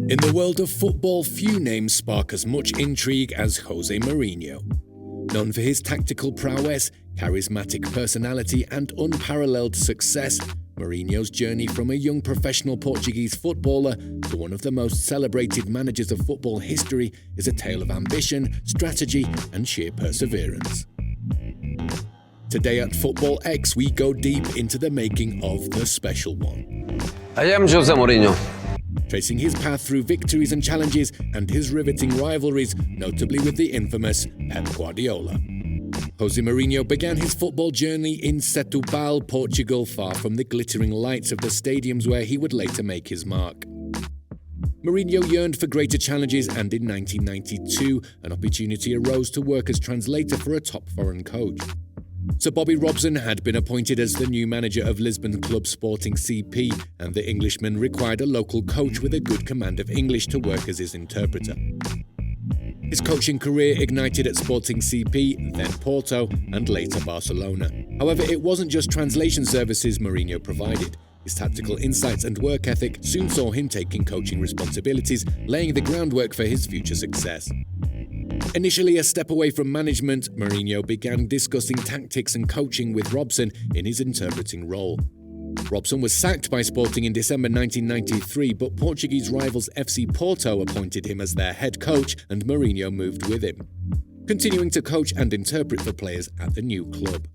In the world of football, few names spark as much intrigue as Jose Mourinho. Known for his tactical prowess, charismatic personality and unparalleled success, Mourinho's journey from a young professional Portuguese footballer to one of the most celebrated managers of football history is a tale of ambition, strategy and sheer perseverance. Today at Football X, we go deep into the making of the special one. I am Jose Mourinho. Tracing his path through victories and challenges and his riveting rivalries, notably with the infamous Pep Guardiola. Jose Mourinho began his football journey in Setúbal, Portugal, far from the glittering lights of the stadiums where he would later make his mark. Mourinho yearned for greater challenges, and in 1992, an opportunity arose to work as translator for a top foreign coach. Sir Bobby Robson had been appointed as the new manager of Lisbon club Sporting CP, and the Englishman required a local coach with a good command of English to work as his interpreter. His coaching career ignited at Sporting CP, then Porto, and later Barcelona. However, it wasn't just translation services Mourinho provided. His tactical insights and work ethic soon saw him taking coaching responsibilities, laying the groundwork for his future success. Initially a step away from management, Mourinho began discussing tactics and coaching with Robson in his interpreting role. Robson was sacked by Sporting in December 1993, but Portuguese rivals FC Porto appointed him as their head coach, and Mourinho moved with him, continuing to coach and interpret for players at the new club.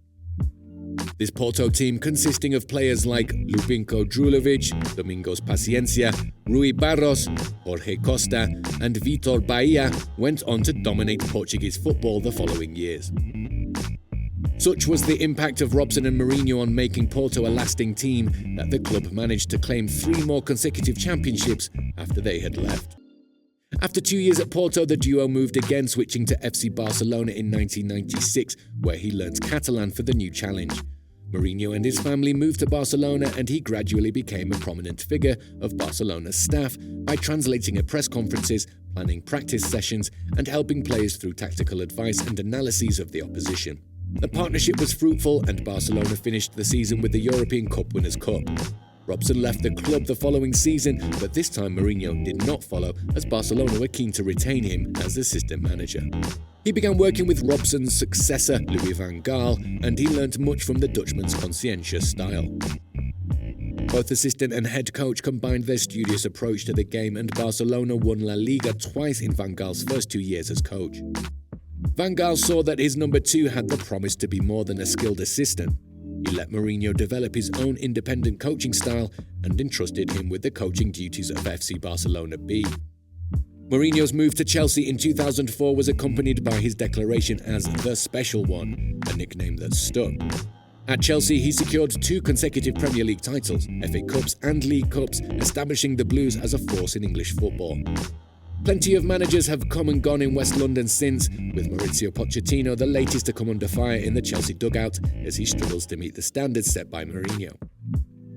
This Porto team, consisting of players like Lubinko Drulovic, Domingos Paciencia, Rui Barros, Jorge Costa and Vitor Bahia, went on to dominate Portuguese football the following years. Such was the impact of Robson and Mourinho on making Porto a lasting team that the club managed to claim 3 more consecutive championships after they had left. After 2 years at Porto, the duo moved again, switching to FC Barcelona in 1996, where he learnt Catalan for the new challenge. Mourinho and his family moved to Barcelona, and he gradually became a prominent figure of Barcelona's staff by translating at press conferences, planning practice sessions, and helping players through tactical advice and analyses of the opposition. The partnership was fruitful, and Barcelona finished the season with the European Cup Winners' Cup. Robson left the club the following season, but this time Mourinho did not follow, as Barcelona were keen to retain him as assistant manager. He began working with Robson's successor, Louis van Gaal, and he learnt much from the Dutchman's conscientious style. Both assistant and head coach combined their studious approach to the game, and Barcelona won La Liga twice in Van Gaal's first 2 years as coach. Van Gaal saw that his number 2 had the promise to be more than a skilled assistant. He let Mourinho develop his own independent coaching style and entrusted him with the coaching duties of FC Barcelona B. Mourinho's move to Chelsea in 2004 was accompanied by his declaration as the Special One, a nickname that stuck. At Chelsea, he secured 2 consecutive Premier League titles, FA Cups and League Cups, establishing the Blues as a force in English football. Plenty of managers have come and gone in West London since, with Mauricio Pochettino the latest to come under fire in the Chelsea dugout as he struggles to meet the standards set by Mourinho.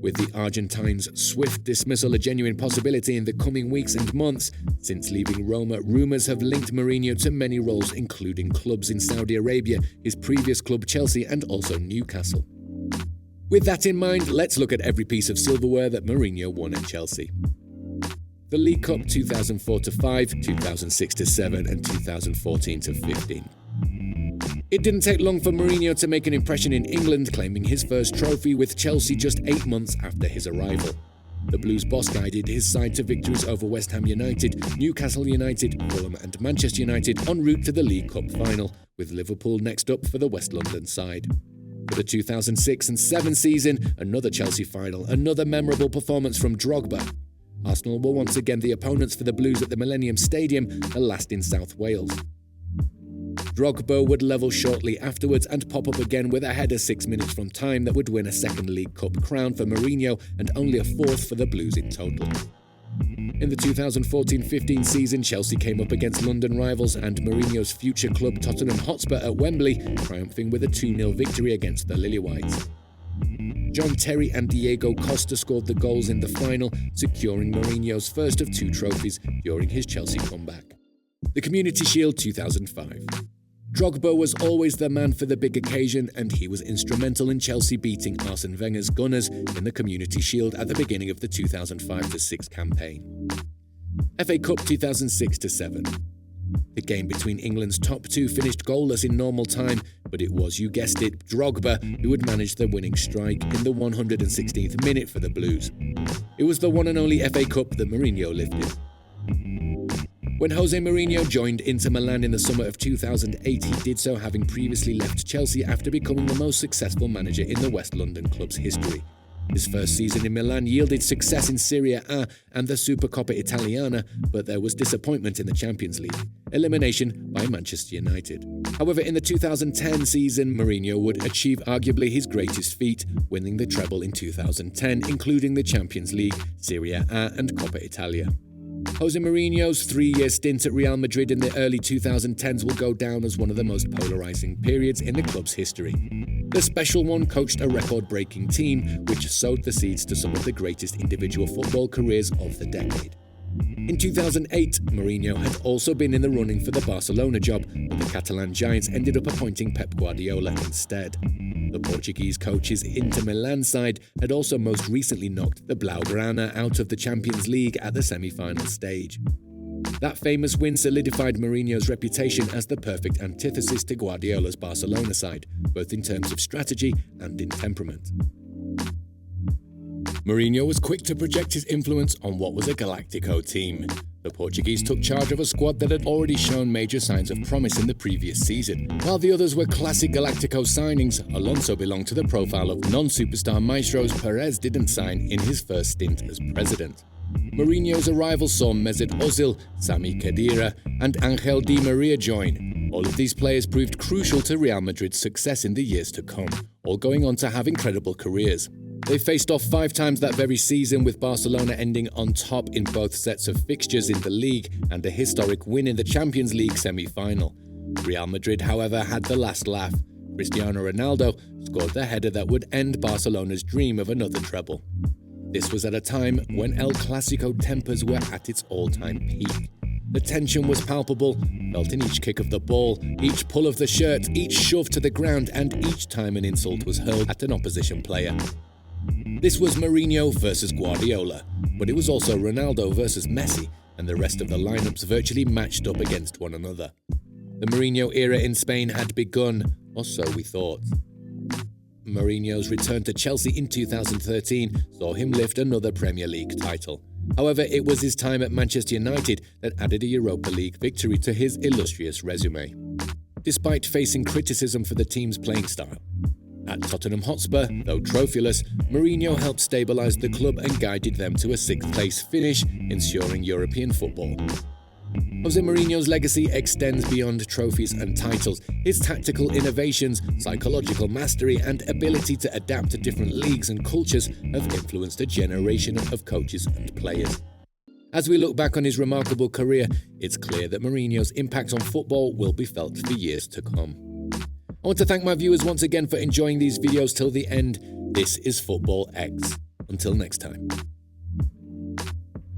With the Argentine's swift dismissal a genuine possibility in the coming weeks and months, since leaving Roma, rumours have linked Mourinho to many roles, including clubs in Saudi Arabia, his previous club Chelsea and also Newcastle. With that in mind, let's look at every piece of silverware that Mourinho won at Chelsea. The League Cup 2004-5, 2006-7 and 2014-15. It didn't take long for Mourinho to make an impression in England, claiming his first trophy with Chelsea just 8 months after his arrival. The Blues boss guided his side to victories over West Ham United, Newcastle United, Fulham and Manchester United en route to the League Cup final, with Liverpool next up for the West London side. For the 2006 and 7 season, another Chelsea final, another memorable performance from Drogba. Arsenal were once again the opponents for the Blues at the Millennium Stadium, the last in South Wales. Drogba would level shortly afterwards and pop up again with a header 6 minutes from time that would win a second League Cup crown for Mourinho and only a 4th for the Blues in total. In the 2014-15 season, Chelsea came up against London rivals and Mourinho's future club Tottenham Hotspur at Wembley, triumphing with a 2-0 victory against the Lilywhites. John Terry and Diego Costa scored the goals in the final, securing Mourinho's first of 2 trophies during his Chelsea comeback. The Community Shield 2005. Drogba was always the man for the big occasion, and he was instrumental in Chelsea beating Arsene Wenger's Gunners in the Community Shield at the beginning of the 2005-6 campaign. FA Cup 2006-07. The game between England's top two finished goalless in normal time, but it was, you guessed it, Drogba who had managed the winning strike in the 116th minute for the Blues. It was the one and only FA Cup that Mourinho lifted. When Jose Mourinho joined Inter Milan in the summer of 2008, he did so having previously left Chelsea after becoming the most successful manager in the West London club's history. His first season in Milan yielded success in Serie A and the Supercoppa Italiana, but there was disappointment in the Champions League, elimination by Manchester United. However, in the 2010 season, Mourinho would achieve arguably his greatest feat, winning the treble in 2010, including the Champions League, Serie A and Coppa Italia. Jose Mourinho's 3-year stint at Real Madrid in the early 2010s will go down as one of the most polarizing periods in the club's history. The Special One coached a record-breaking team, which sowed the seeds to some of the greatest individual football careers of the decade. In 2008, Mourinho had also been in the running for the Barcelona job, but the Catalan Giants ended up appointing Pep Guardiola instead. The Portuguese coach's Inter Milan side had also most recently knocked the Blaugrana out of the Champions League at the semi-final stage. That famous win solidified Mourinho's reputation as the perfect antithesis to Guardiola's Barcelona side, both in terms of strategy and in temperament. Mourinho was quick to project his influence on what was a Galactico team. The Portuguese took charge of a squad that had already shown major signs of promise in the previous season. While the others were classic Galactico signings, Alonso belonged to the profile of non-superstar maestros Perez didn't sign in his first stint as president. Mourinho's arrival saw Mesut Ozil, Sami Khedira and Angel Di Maria join. All of these players proved crucial to Real Madrid's success in the years to come, all going on to have incredible careers. They faced off 5 times that very season, with Barcelona ending on top in both sets of fixtures in the league and a historic win in the Champions League semi-final. Real Madrid, however, had the last laugh. Cristiano Ronaldo scored the header that would end Barcelona's dream of another treble. This was at a time when El Clasico tempers were at its all-time peak. The tension was palpable, felt in each kick of the ball, each pull of the shirt, each shove to the ground, and each time an insult was hurled at an opposition player. This was Mourinho versus Guardiola, but it was also Ronaldo versus Messi, and the rest of the lineups virtually matched up against one another. The Mourinho era in Spain had begun, or so we thought. Mourinho's return to Chelsea in 2013 saw him lift another Premier League title. However, it was his time at Manchester United that added a Europa League victory to his illustrious resume, despite facing criticism for the team's playing style. At Tottenham Hotspur, though trophyless, Mourinho helped stabilise the club and guided them to a 6th-place finish, ensuring European football. Jose Mourinho's legacy extends beyond trophies and titles. His tactical innovations, psychological mastery, and ability to adapt to different leagues and cultures have influenced a generation of coaches and players. As we look back on his remarkable career, it's clear that Mourinho's impact on football will be felt for years to come. I want to thank my viewers once again for enjoying these videos till the end. This is Football X. Until next time.